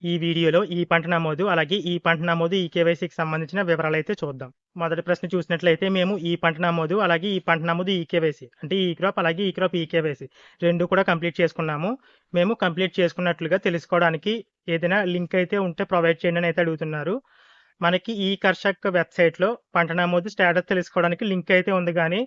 ఈ వీడియోలో ఈ పంట నమోదు, అలాగే ఈ పంట నమోదు, ఈ కేవైసీకి సంబంధించిన వివరాలైతే చూద్దాం. మొదటి ప్రశ్న చూసినట్లయితే మేము ఈ పంట నమోదు, అలాగే ఈ పంట నమోదు, ఈ కేవైసీ అంటే ఈ క్రాప్, అలాగే ఈ క్రాప్, ఈ కేవైసీ 2 కూడా కంప్లీట్ చేసుకున్నాము. మేము కంప్లీట్ చేసుకున్నట్లుగా తెలుసుకోవడానికి ఏదైనా లింక్ అయితే ఉంటే ప్రొవైడ్ చేయండి అని అయితే అడుగుతున్నారు. మనకి ఈ కర్షక్ వెబ్‌సైట్‌లో పంట నమోదు స్టేటస్ తెలుసుకోవడానికి లింక్ అయితే ఉంది గానీ,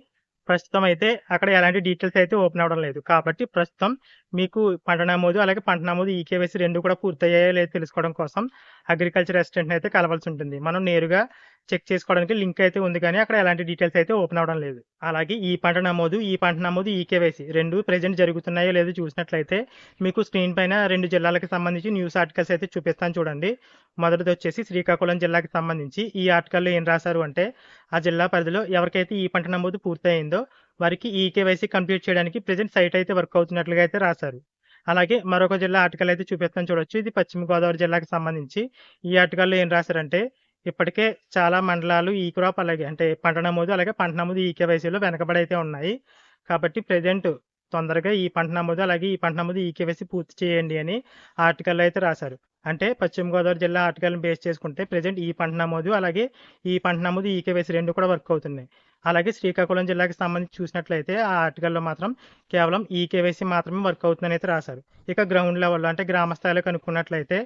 ప్రస్తుతం అయితే అక్కడ ఎలాంటి డీటెయిల్స్ అయితే ఓపెన్ అవ్వడం లేదు. కాబట్టి ప్రస్తుతం మీకు పంట నమోదు, అలాగే పంట నమోదు, ఈకేవైసీ 2 కూడా పూర్తయ్యాయో లేదో తెలుసుకోవడం కోసం అగ్రికల్చర్ అసిస్టెంట్‌ని అయితే కలవాల్సి ఉంటుంది. మనం నేరుగా చెక్ చేసుకోవడానికి లింక్ అయితే ఉంది కానీ అక్కడ ఎలాంటి డీటెయిల్స్ అయితే ఓపెన్ అవ్వడం లేదు. అలాగే ఈ పంట నమోదు, ఈ పంట నమోదు, ఈకేవైసీ 2 ప్రెజెంట్ జరుగుతున్నాయో లేదో చూసినట్లయితే మీకు స్క్రీన్ పైన 2 జిల్లాలకు సంబంధించి న్యూస్ ఆర్టికల్స్ అయితే చూపిస్తాను చూడండి. మొదటిదొచ్చేసి శ్రీకాకుళం జిల్లాకి సంబంధించి ఈ ఆర్టికల్‌లో ఏం రాశారు అంటే, ఆ జిల్లా పరిధిలో ఎవరికైతే ఈ పంట నమోదు పూర్తయిందో వారికి ఈకేవైసీ కంప్లీట్ చేయడానికి ప్రెజెంట్ సైట్ అయితే వర్క్ అవుతున్నట్లుగా అయితే రాశారు. అలాగే మరొక జిల్లా ఆర్టికల్ అయితే చూపిస్తాను చూడొచ్చు. ఇది పశ్చిమ గోదావరి జిల్లాకి సంబంధించి. ఈ ఆర్టికల్‌లో ఏం రాశారంటే, ఇప్పటికే చాలా మండలాలు ఈ క్రాప్ అలాగే అంటే పంట నమోదు, అలాగే పంట నమోదు ఈకేవైసీలో వెనకబడి అయితే ఉన్నాయి. కాబట్టి ప్రెజెంట్ తొందరగా ఈ పంట నమోదు, అలాగే ఈ పంట నమోదు ఈకేవైసీ పూర్తి చేయండి అని ఆర్టికల్‌లో అయితే రాశారు. అంటే పశ్చిమ గోదావరి జిల్లా ఆర్టికల్‌ని బేస్ చేసుకుంటే ప్రెజెంట్ ఈ పంట నమోదు, అలాగే ఈ పంట నమోదు ఈకేవైసీ 2 కూడా వర్క్ అవుతున్నాయి. అలాగే శ్రీకాకుళం జిల్లాకి సంబంధించి చూసినట్లయితే ఆ ఆర్టికల్‌లో మాత్రం కేవలం ఈకేవైసీ మాత్రమే వర్క్ అవుతుందని అయితే రాశారు. ఇక గ్రౌండ్ లెవెల్‌లో అంటే గ్రామ స్థాయిలో కనుక్కున్నట్లయితే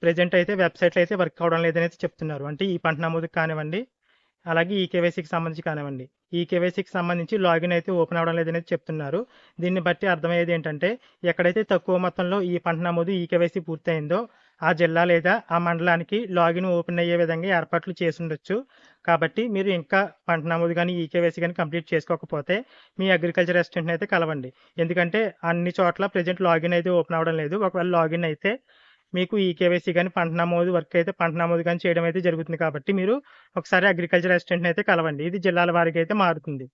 ప్రెజెంట్ అయితే వెబ్‌సైట్‌లో అయితే వర్క్ అవ్వడం లేదని అయితే చెప్తున్నారు. అంటే ఈ పంట నమోదుకి కానివ్వండి, అలాగే ఈకేవైసీకి సంబంధించి కానివ్వండి. ఈకేవైసీకి సంబంధించి లాగిన్ అయితే ఓపెన్ అవ్వడం లేదనేది చెప్తున్నారు. దీన్ని బట్టి అర్థమయ్యేది ఏంటంటే, ఎక్కడైతే తక్కువ మొత్తంలో ఈ పంట నమోదు, ఈకేవైసీ పూర్తయిందో ఆ జిల్లా లేదా ఆ మండలానికి లాగిన్ ఓపెన్ అయ్యే విధంగా ఏర్పాట్లు చేసుండొచ్చు. కాబట్టి మీరు ఇంకా పంట నమోదు గాని, ఈకేవైసీ గాని కంప్లీట్ చేసుకోకపోతే మీ అగ్రికల్చర్ అసిస్టెంట్‌ని అయితే కలవండి. ఎందుకంటే అన్ని చోట్ల ప్రెజెంట్ లాగిన్ అయితే ఓపెన్ అవ్వడం లేదు. ఒకవేళ లాగిన్ అయితే మీకు ఈకేవైసీ గాని, పంట నమోదు వర్క్ అయితే పంట నమోదు గాని చేయడం అయితే జరుగుతుంది కాబట్టి మీరు ఒకసారి అగ్రికల్చర్ అసిస్టెంట్‌ని అయితే కలవండి. ఇది జిల్లాల వారీగా అయితే మారుతుంది.